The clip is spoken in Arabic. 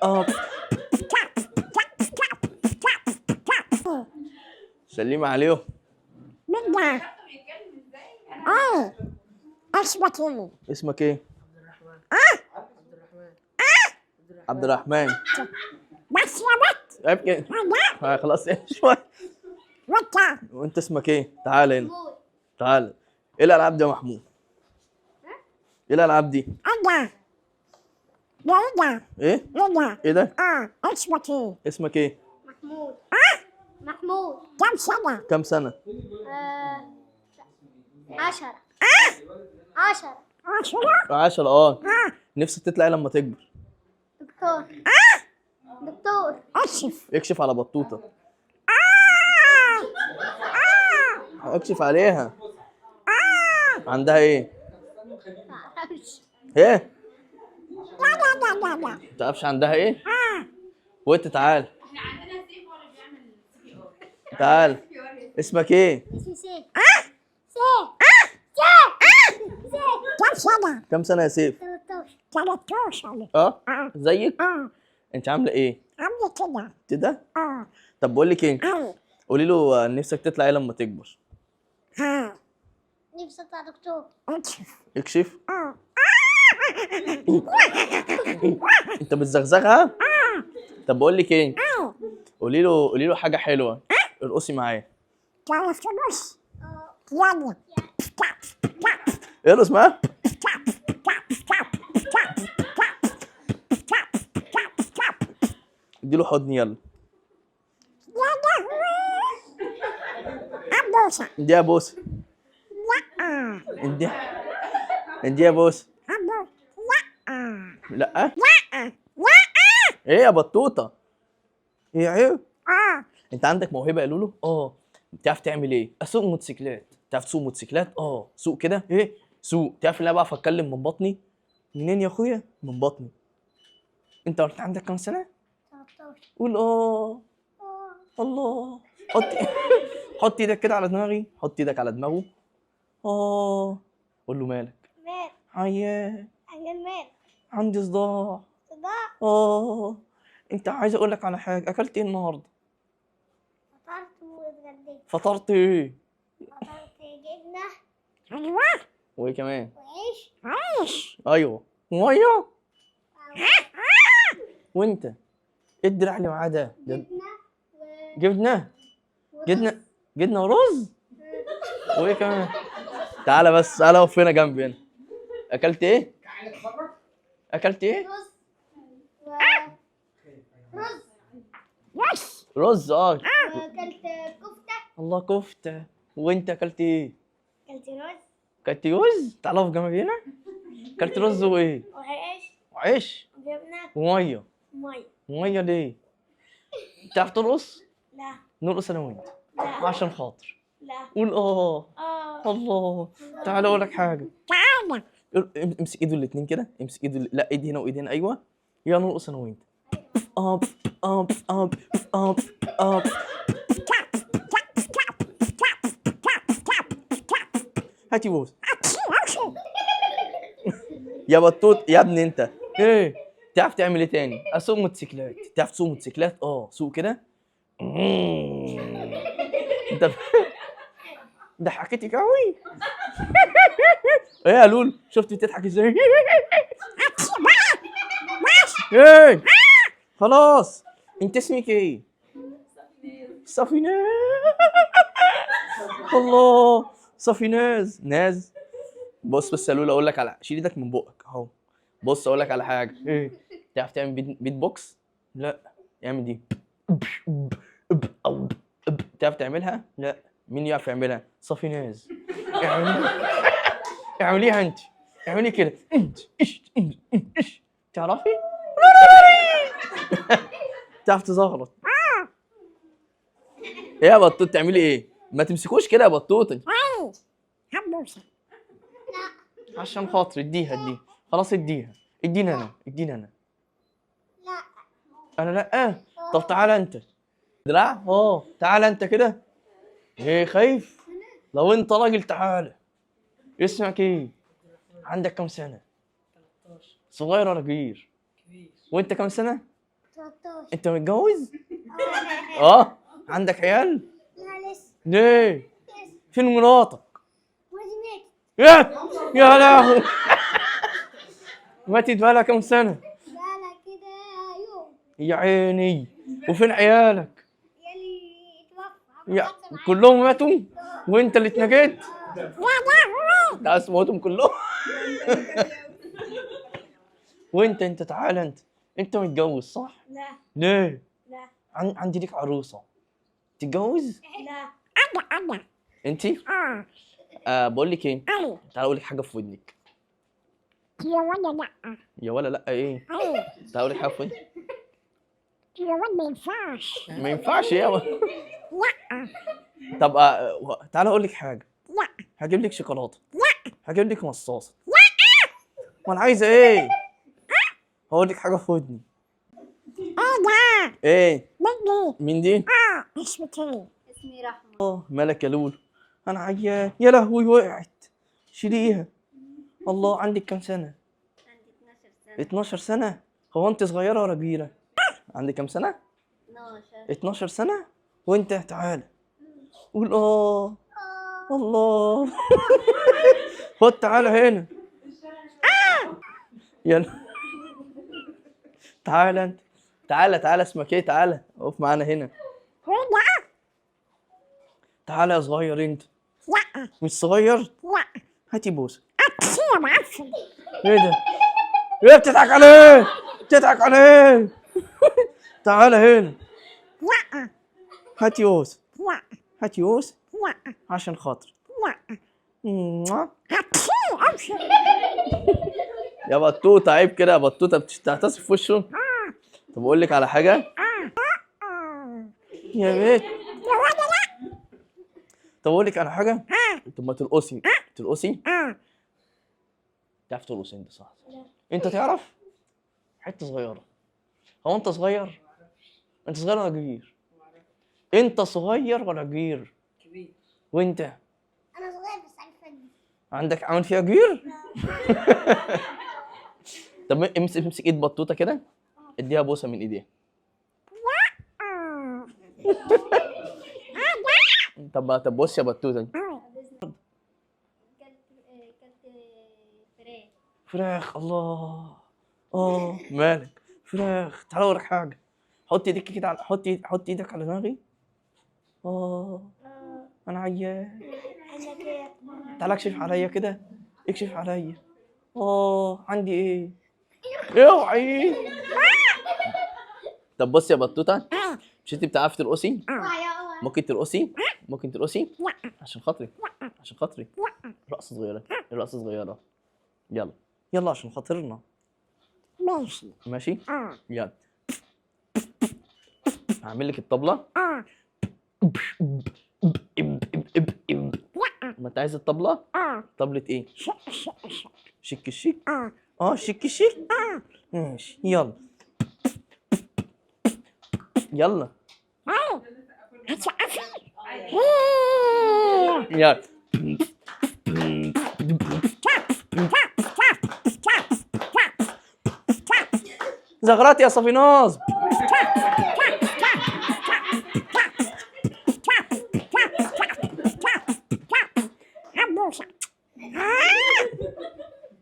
اب. سلمي عليهم. بدنا اسمك ايه؟ اسمك ايه؟ عبد الرحمن. بس يا بت عيب كده. خلاص ايه شوية. وانت اسمك ايه؟ تعال هنا. تعال. ايه الالعاب دي يا محمود؟ ايه الالعاب دي؟ انا ده ايه؟ ده ايه ده؟ اسمك ايه؟ اسمك ايه؟ محمود. محمود. كم سنة؟ كم سنة؟ 10. 10. 10 نفسك تطلع ايه لما تكبر؟ دكتور. دكتور. اكشف على بطوطة. اكشف عليها. عندها ايه؟ معرفش. ايه؟ لا ما تعرفش عندها ايه؟ وانت تعال. احنا عندنا سيف هو اللي بيعمل سي ار. تعال. اسمك ايه؟ اسمي سيف. كم سنة؟ كم سنة يا سيف؟ 13. 13 زيك؟ انت عاملة ايه؟ عاملة كده كده؟ طب بقول لك ايه؟ قولي له نفسك تطلع ايه لما تكبر؟ نفسي اطلع دكتور. اكشف. انت بتزغزغها؟ طب بقول لك ايه؟ قولي له حاجة حلوة. ارقصي معايا. تعرف تبص؟ يلا ارقص معايا. اديله حضن يلا. عبوسة اديها بوسة. لا اديها بوسة. لا لا. ايه يا بطوطة؟ ايه عيب؟ انت عندك موهبة يا لولو؟ بتعرف تعمل ايه؟ اسوق موتوسيكلات. تعرف تسوق موتوسيكلات؟ سوق كده. ايه؟ سوق. تعرف ان انا بعرف اتكلم من بطني؟ منين يا اخويا؟ من بطني. انت قلت عندك كام سنة؟ 13. قول الله. حط ايدك كده على دماغي. حط ايدك على دماغه. قول له مالك؟ مال. عيان. عشان مال. عندي صداع. صداع. انت عايز اقول لك على حاجه. اكلت ايه النهارده؟ فطرت واتغديت. فطرت ايه؟ فطرت جبنة أيوة وايه كمان؟ وعيش. عيش ايوه ميه. وانت ايه الدراع اللي معاه ده؟ جبنة جبنه. جبنه ورز. وايه كمان؟ تعالى بس. تعالى اقف هنا جنبي هنا. اكلت ايه؟ اكلت ايه؟ رز. بس رز. وأكلت كفتة. الله كفته. وانت اكلت ايه؟ أكلت رز اكلت رز. تعالى اقف جنبي هنا. اكلت رز وايه؟ وعيش وعيش وجبنة وميه. ومية. ميه ليه؟ تعرف ترقص؟ لا. نرقص انا وانت لا. عشان خاطر. لا. قول الله. تعالى اقول لك حاجه. تعالى امسك ايده الاثنين كده. امسك ايده. لا ايدي هنا وايدي هنا. ايوه. يلا نرقص انا وانت. اب اب اب اب اب. هاتي بوس. يا بطوط يا ابني انت. ايه؟ تعرف تعمل ايه تاني؟ اسوق موتوسيكلات. تعرف تسوق موتوسيكلات؟ سوق كده. انت ضحكتك قوي. ايه يا لول؟ شفت بتضحك ازاي؟ ايه؟ خلاص. انت اسمك ايه؟ صفيناز. الله. صفيناز. ناز. بص يا لول اقول لك على. شيل ايدك من بقك اهو. بص اقول لك على حاجه. ايه؟ تعرف تعمل بيت بوكس؟ لا. اعمل دي. تعرف تعملها؟ لا. مين يعرف يعملها؟ صفيناز. اعمليها انت. اعملي كده. انت تعرفي؟ تعرف تزغرط. ايه يا بطوط تعملي ايه؟ ما تمسكوش كده يا بطوطه. عبوسة عشان خاطر اديها. خلاص اديها. اديني انا. لا. انا لا. طب تعالى انت. دراع. تعالى انت كده. ايه خايف؟ لو انت راجل تعالى. اسمك ايه؟ عندك كم سنه؟ 13. صغير ولا كبير؟ وانت كم سنه؟ 13. انت متجوز؟ اه. عندك عيال؟ لا لسه. ليه؟ فين مراتك؟ وزنت. يا لهوي. ماتت بقالها كام سنة؟ بقالها كده يوم. يا عيني. وفين عيالك؟ يلي اتوفى. يا كلهم ماتوا وانت اللي اتنجيت؟ ده عايز تموتهم كلهم. وانت تعالى انت متجوز صح؟ لا. ليه؟ لا. عندي ليك عروسة تتجوز؟ لا. أنا انت؟ بقول لك ايه؟ أي تعالى اقول لك حاجة في ودنك. يا ولا لأ يا ولا لا ايه؟ أي تعالى اقول لك حاجة في ودنك. يا ولا ما ينفعش ما ينفعش يا لأ طب تعالى اقول لك حاجة. لأ هجيب لك شوكولاتة. لأ هجيب لك مصاصة. وانا عايزة ايه؟ هقول لك حاجة في ودني. ده ايه؟ مين مين دي؟ اسمك إيه؟ اسمي رحمة. مالك يا لولو؟ انا عيان يا لهوي وقعت. شيليها. الله عندك كام سنة؟ عندي 12 سنة. 12 سنة؟ هو انت صغيرة ولا كبيرة؟ عندك كام سنة؟ 12. 12 سنة؟ وانت تعالى قول الله. خد تعالى هنا. يلا تعالى انت. تعالى اسمك ايه؟ تعالى اقف معانا هنا. هو ده تعالى يا صغير انت. لأ مش صغير؟ لأ هاتي بوسه. أكسير معفن ايه ده؟ ايه بتضحك عليه؟ بتضحك عليه. تعالى هنا. لأ هاتي بوسه. لأ هاتي بوسه لأ عشان خاطر. لأ موا. أكسير أمشي يا بطوطه عيب كده يا بطوطه بتعتصف في وشه. طب اقول لك على حاجه يا بيت. يا ولا لأ طب اقول لك على حاجه. طب ما ترقصي. ترقصي. تعرف ترقص انت صح؟ انت تعرف؟ حته صغيره. هو انت صغير؟ انت صغير ولا كبير؟ انت صغير ولا كبير؟ كبير. وانت أنا صغير بس عارفة. عندك عامل فيها كبير؟ طب امسك ايد بطوطه كده. اديها بوسه من ايديها. طب بص يا بطوطه. كلت فراخ. فراخ الله. مالك؟ فراخ. تعالى اوريك حاجه. حط ايدك كده على حط ايدك على دماغي. انا عيان. أنا كده. تعالى اكشف عليا كده. اكشف عليا. عندي ايه؟ اوعي. طب بص يا بطوطه. مش انت بتعرفي ترقصي؟ ممكن ترقصي؟ ممكن ترقصي؟ عشان خاطري. عشان خاطري. رقصه صغيره. رقصه صغيره. يلا عشان خاطرنا. ماشي ماشي؟ يلا. هعمل لك الطبلة. ما انت عايز الطبلة؟ طبلة ايه؟ شك الشيك؟ شك الشيك؟ ماشي يلا. يلا. هتسقفي يلا. زغرات يا صفيناز.